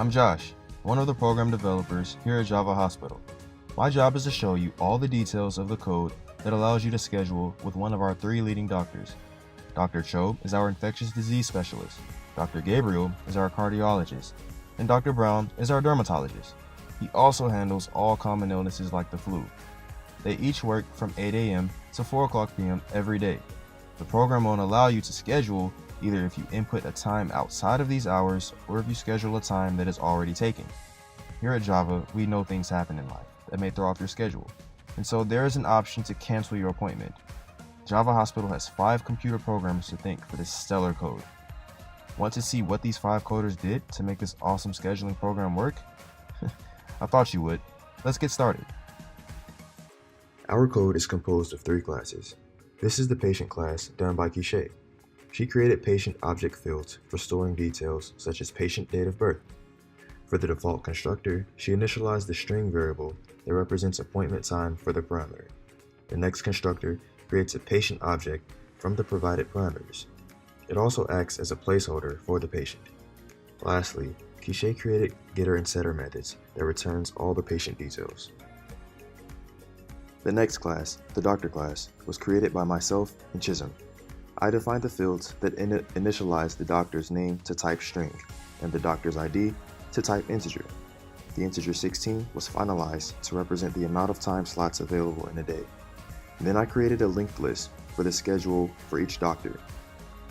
I'm Josh, one of the program developers here at Java Hospital. My job is to show you all the details of the code that allows you to schedule with one of our 3 leading doctors. Dr. Cho is our infectious disease specialist, Dr. Gabriel is our cardiologist, and Dr. Brown is our dermatologist. He also handles all common illnesses like the flu. They each work from 8 a.m. to 4 o'clock p.m. every day. The program won't allow you to schedule either if you input a time outside of these hours or if you schedule a time that is already taken. Here at Java, we know things happen in life that may throw off your schedule, and so there is an option to cancel your appointment. Java Hospital has 5 computer programmers to thank for this stellar code. Want to see what these 5 coders did to make this awesome scheduling program work? I thought you would. Let's get started. Our code is composed of 3 classes. This is the patient class done by Kishay. She created patient object fields for storing details such as patient date of birth. For the default constructor, she initialized the string variable that represents appointment time for the parameter. The next constructor creates a patient object from the provided parameters. It also acts as a placeholder for the patient. Lastly, Kishay created getter and setter methods that returns all the patient details. The next class, the doctor class, was created by myself and Chisholm. I defined the fields that initialize the doctor's name to type string and the doctor's ID to type integer. The integer 16 was finalized to represent the amount of time slots available in a day. Then I created a linked list for the schedule for each doctor.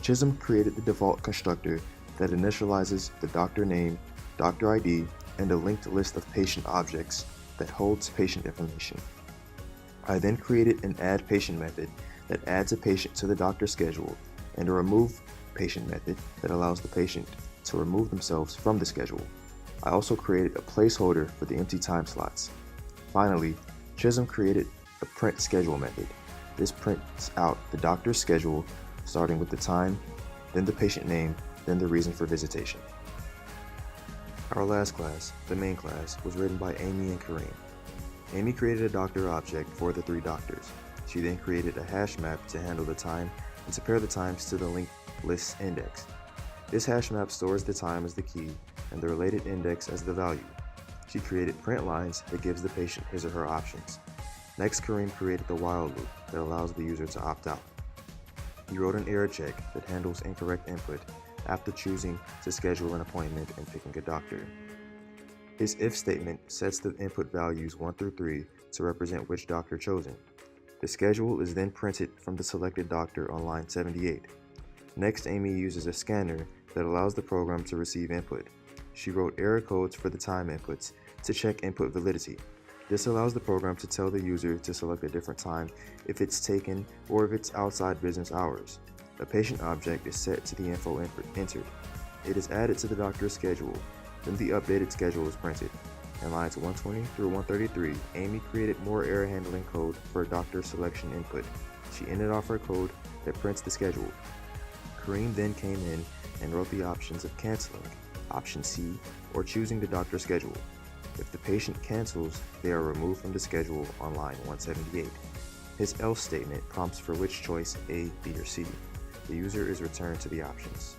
Chisholm created the default constructor that initializes the doctor name, doctor ID, and a linked list of patient objects that holds patient information. I then created an add patient method that adds a patient to the doctor's schedule and a remove patient method that allows the patient to remove themselves from the schedule. I also created a placeholder for the empty time slots. Finally, Chisholm created a print schedule method. This prints out the doctor's schedule starting with the time, then the patient name, then the reason for visitation. Our last class, the main class, was written by Amy and Kareem. Amy created a doctor object for the 3 doctors. She then created a hash map to handle the time and to pair the times to the linked list index. This hash map stores the time as the key and the related index as the value. She created print lines that gives the patient his or her options. Next, Kareem created the while loop that allows the user to opt out. He wrote an error check that handles incorrect input after choosing to schedule an appointment and picking a doctor. His if statement sets the input values 1 through 3 to represent which doctor chosen. The schedule is then printed from the selected doctor on line 78. Next, Amy uses a scanner that allows the program to receive input. She wrote error codes for the time inputs to check input validity. This allows the program to tell the user to select a different time if it's taken or if it's outside business hours. A patient object is set to the info entered. It is added to the doctor's schedule, then the updated schedule is printed. In lines 120 through 133, Amy created more error handling code for doctor selection input. She ended off her code that prints the schedule. Kareem then came in and wrote the options of canceling, option C, or choosing the doctor's schedule. If the patient cancels, they are removed from the schedule on line 178. His else statement prompts for which choice A, B, or C. The user is returned to the options.